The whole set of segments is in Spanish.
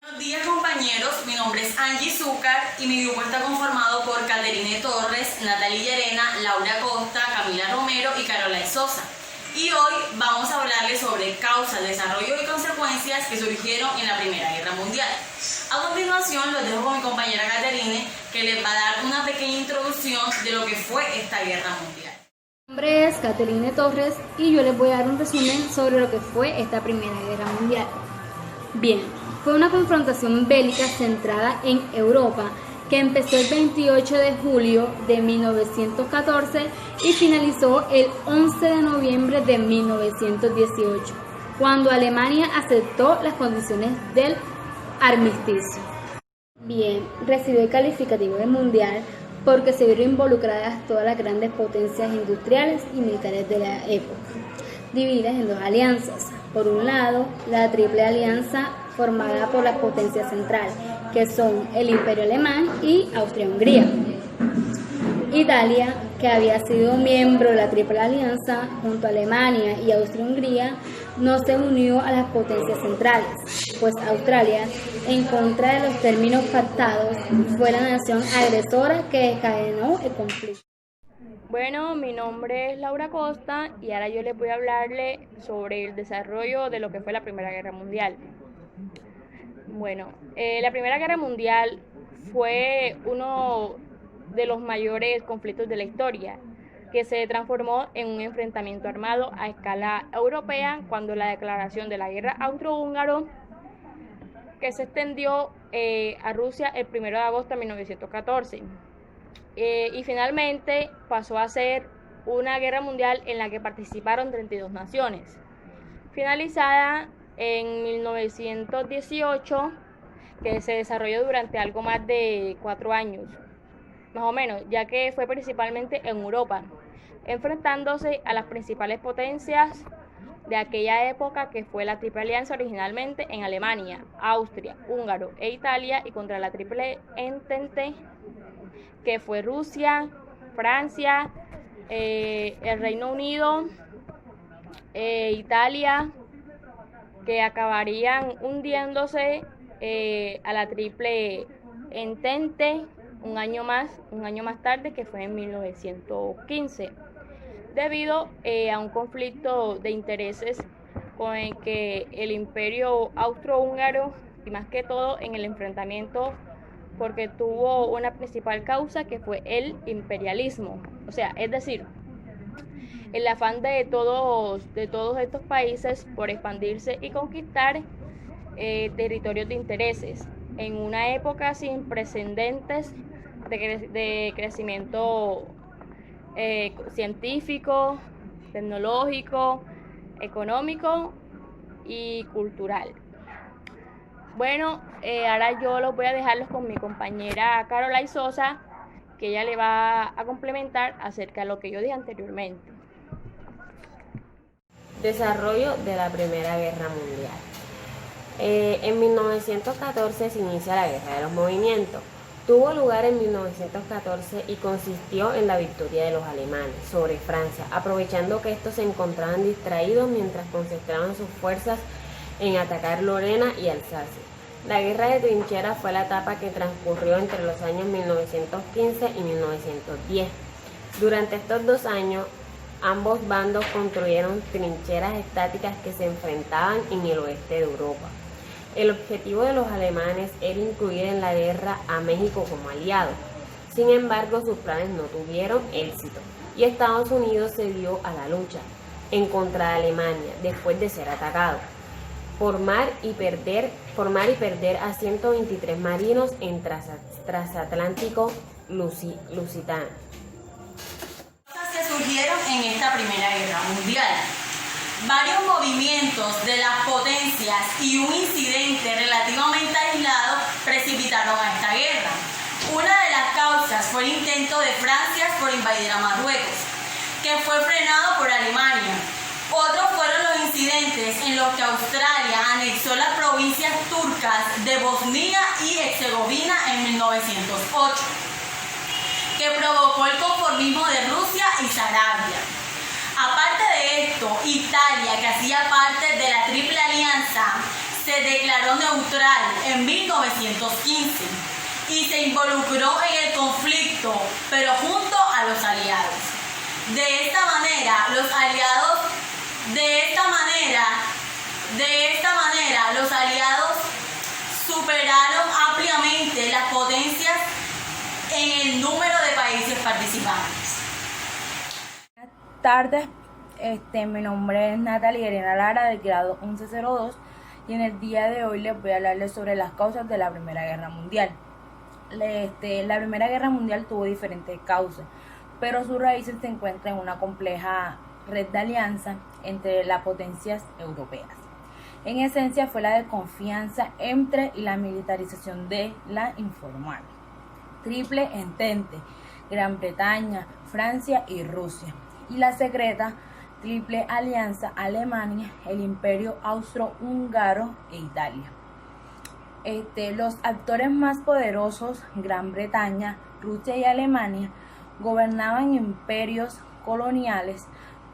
Buenos días compañeros, mi nombre es Angie Zúcar y mi grupo está conformado por Caterine Torres, Natalie Llerena, Laura Costa, Camila Romero y Carolay Sosa. Y hoy vamos a hablarles sobre causas, desarrollo y consecuencias que surgieron en la Primera Guerra Mundial. A continuación los dejo con mi compañera Caterine, que les va a dar una pequeña introducción de lo que fue esta guerra mundial. Mi nombre es Caterine Torres y yo les voy a dar un resumen sobre lo que fue esta Primera Guerra Mundial. Bien, fue una confrontación bélica centrada en Europa que empezó el 28 de julio de 1914 y finalizó el 11 de noviembre de 1918, cuando Alemania aceptó las condiciones del armisticio. Bien, recibió el calificativo de mundial porque se vieron involucradas todas las grandes potencias industriales y militares de la época, divididas en dos alianzas. Por un lado, la Triple Alianza formada por las potencias centrales, que son el Imperio Alemán y Austria-Hungría. Italia, que había sido miembro de la Triple Alianza junto a Alemania y Austria-Hungría, no se unió a las potencias centrales, pues Australia, en contra de los términos pactados, fue la nación agresora que desencadenó el conflicto. Bueno, mi nombre es Laura Costa y ahora yo les voy a hablarle sobre el desarrollo de lo que fue la Primera Guerra Mundial. Bueno, la Primera Guerra Mundial fue uno de los mayores conflictos de la historia, que se transformó en un enfrentamiento armado a escala europea cuando la declaración de la guerra austrohúngaro, que se extendió a Rusia el 1 de agosto de 1914. Y finalmente pasó a ser una guerra mundial en la que participaron 32 naciones, finalizada en 1918, que se desarrolló durante algo más de 4 años, más o menos, ya que fue principalmente en Europa, enfrentándose a las principales potencias de aquella época, que fue la Triple Alianza originalmente en Alemania, Austria, Húngaro e Italia, y contra la Triple Entente, que fue Rusia, Francia, el Reino Unido, Italia, que acabarían hundiéndose a la Triple Entente un año más tarde, que fue en 1915, debido a un conflicto de intereses con el que el Imperio Austrohúngaro, y más que todo en el enfrentamiento, porque tuvo una principal causa, que fue el imperialismo, o sea, es decir, el afán de todos estos países por expandirse y conquistar territorios de intereses en una época sin precedentes de crecimiento científico, tecnológico, económico y cultural. Bueno, ahora yo los voy a dejarlos con mi compañera Carolay Sosa, que ella le va a complementar acerca de lo que yo dije anteriormente. Desarrollo de la Primera Guerra Mundial. En 1914 se inicia la Guerra de los Movimientos. Tuvo lugar en 1914 y consistió en la victoria de los alemanes sobre Francia, aprovechando que estos se encontraban distraídos mientras concentraban sus fuerzas en atacar Lorena y Alsacia. La guerra de trincheras fue la etapa que transcurrió entre los años 1915 y 1910. Durante estos 2 años, ambos bandos construyeron trincheras estáticas que se enfrentaban en el oeste de Europa. El objetivo de los alemanes era incluir en la guerra a México como aliado. Sin embargo, sus planes no tuvieron éxito y Estados Unidos se dio a la lucha en contra de Alemania después de ser atacado. Formar y perder a 123 marinos en transatlántico lusitano. Que surgieron en esta Primera Guerra Mundial. Varios movimientos de las potencias y un incidente relativamente aislado precipitaron a esta guerra. Una de las causas fue el intento de Francia por invadir a Marruecos, que fue frenado por Alemania. Otros fueron los incidentes en los que Australia anexó las provincias turcas de Bosnia y Herzegovina en 1908, que provocó el conformismo de Rusia y Sarabia. Aparte de esto, Italia, que hacía parte de la Triple Alianza, se se declaró neutral en 1915 y se involucró en el conflicto, pero junto a los aliados. De esta manera, los aliados superaron ampliamente las potencias en el número de países participantes. Buenas tardes, mi nombre es Natalia Irena Lara del grado 1102 y en el día de hoy les voy a hablarles sobre las causas de la Primera Guerra Mundial. La Primera Guerra Mundial tuvo diferentes causas, pero sus raíces se encuentran en una compleja red de alianza entre las potencias europeas. En esencia fue la desconfianza entre y la militarización de la informal. Triple Entente, Gran Bretaña, Francia y Rusia. Y la secreta Triple Alianza, Alemania, el Imperio Austrohúngaro e Italia. Los actores más poderosos, Gran Bretaña, Rusia y Alemania, gobernaban imperios coloniales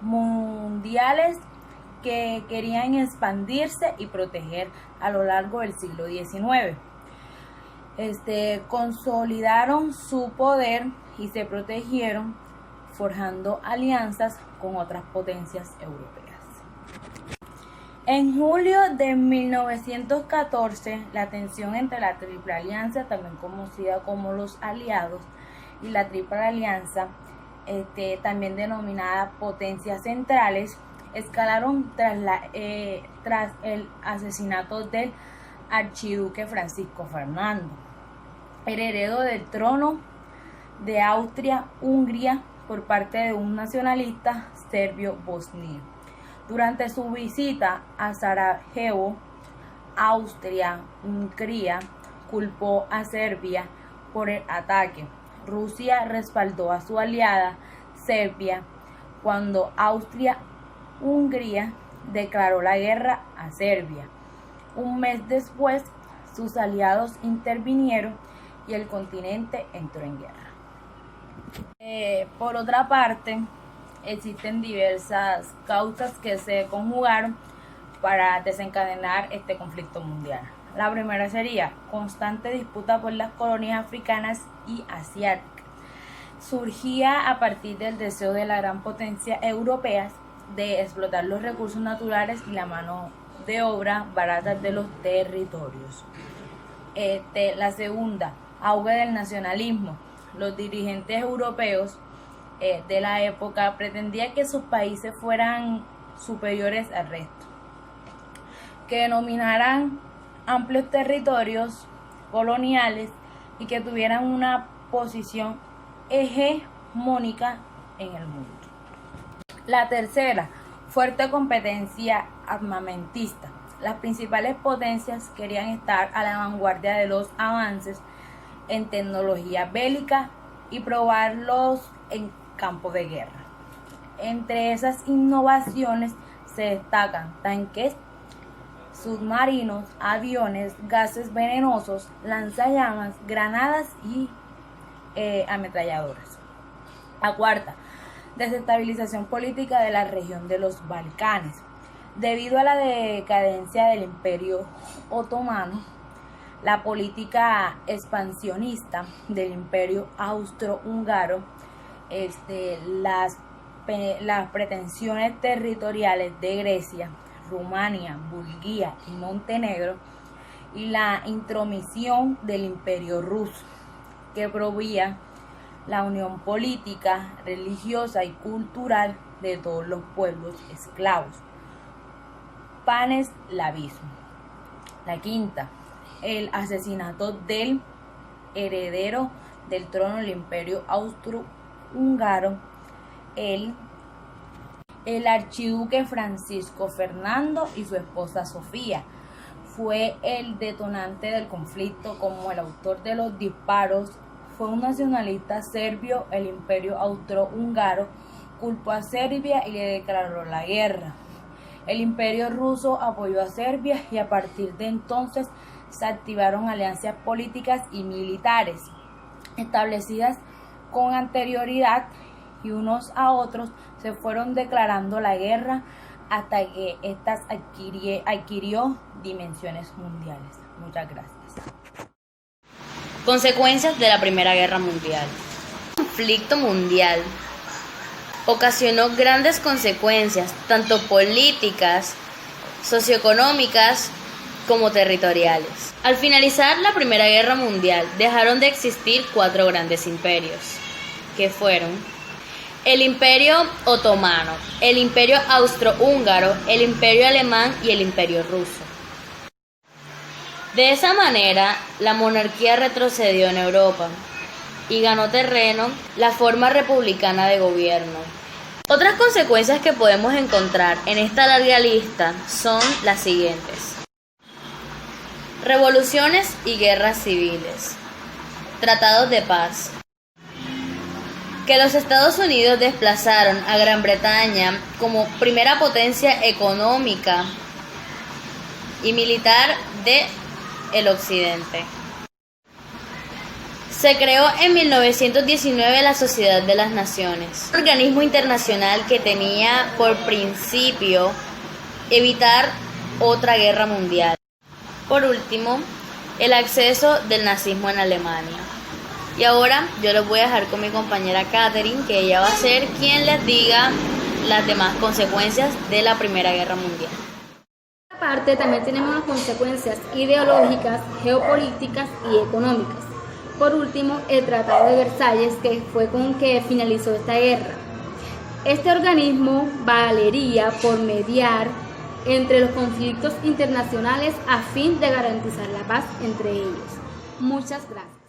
mundiales que querían expandirse y proteger a lo largo del siglo XIX. Consolidaron su poder y se protegieron forjando alianzas con otras potencias europeas. En julio de 1914, la tensión entre la Triple Alianza, también conocida como los Aliados, y la Triple Alianza, también denominada Potencias Centrales, escalaron tras el asesinato del archiduque Francisco Fernando, heredero del trono de Austria-Hungría por parte de un nacionalista serbio-bosnio. Durante su visita a Sarajevo, Austria-Hungría culpó a Serbia por el ataque. Rusia respaldó a su aliada Serbia cuando Austria-Hungría declaró la guerra a Serbia. Un mes después, sus aliados intervinieron y el continente entró en guerra. Por otra parte, existen diversas causas que se conjugaron para desencadenar este conflicto mundial. La primera sería constante disputa por las colonias africanas y asiáticas. Surgía a partir del deseo de la gran potencia europea de explotar los recursos naturales y la mano de obra barata de los territorios. La segunda, auge del nacionalismo. Los dirigentes europeos de la época pretendían que sus países fueran superiores al resto, que dominaran amplios territorios coloniales y que tuvieran una posición hegemónica en el mundo. La tercera, fuerte competencia armamentista. Las principales potencias querían estar a la vanguardia de los avances en tecnología bélica y probarlos en campo de guerra. Entre esas innovaciones se destacan tanques, submarinos, aviones, gases venenosos, lanzallamas, granadas y ametralladoras. La cuarta, desestabilización política de la región de los Balcanes. Debido a la decadencia del Imperio Otomano, la política expansionista del Imperio Austrohúngaro, las pretensiones territoriales de Grecia, Rumania, Bulgaria y Montenegro, y la intromisión del Imperio Ruso, que promovía la unión política, religiosa y cultural de todos los pueblos esclavos. Paneslavismo. La quinta, el asesinato del heredero del trono del Imperio Austrohúngaro, el archiduque Francisco Fernando y su esposa Sofía. Fue el detonante del conflicto. Como el autor de los disparos fue un nacionalista serbio, el Imperio Austrohúngaro culpó a Serbia y le declaró la guerra. El Imperio ruso apoyó a Serbia y a partir de entonces se activaron alianzas políticas y militares establecidas con anterioridad y unos a otros se fueron declarando la guerra hasta que éstas adquirió dimensiones mundiales. Muchas gracias. Consecuencias de la Primera Guerra Mundial. El conflicto mundial ocasionó grandes consecuencias, tanto políticas, socioeconómicas, como territoriales. Al finalizar la Primera Guerra Mundial, dejaron de existir 4 grandes imperios, que fueron el Imperio Otomano, el Imperio Austrohúngaro, el Imperio Alemán y el Imperio Ruso. De esa manera, la monarquía retrocedió en Europa y ganó terreno la forma republicana de gobierno. Otras consecuencias que podemos encontrar en esta larga lista son las siguientes: revoluciones y guerras civiles, tratados de paz, que los Estados Unidos desplazaron a Gran Bretaña como primera potencia económica y militar del Occidente. Se creó en 1919 la Sociedad de las Naciones, un organismo internacional que tenía por principio evitar otra guerra mundial. Por último, el acceso del nazismo en Alemania. Y ahora yo les voy a dejar con mi compañera Katherine, que ella va a ser quien les diga las demás consecuencias de la Primera Guerra Mundial. Aparte, también tenemos las consecuencias ideológicas, geopolíticas y económicas. Por último, el Tratado de Versalles, que fue con que finalizó esta guerra. Este organismo valería por mediar entre los conflictos internacionales a fin de garantizar la paz entre ellos. Muchas gracias.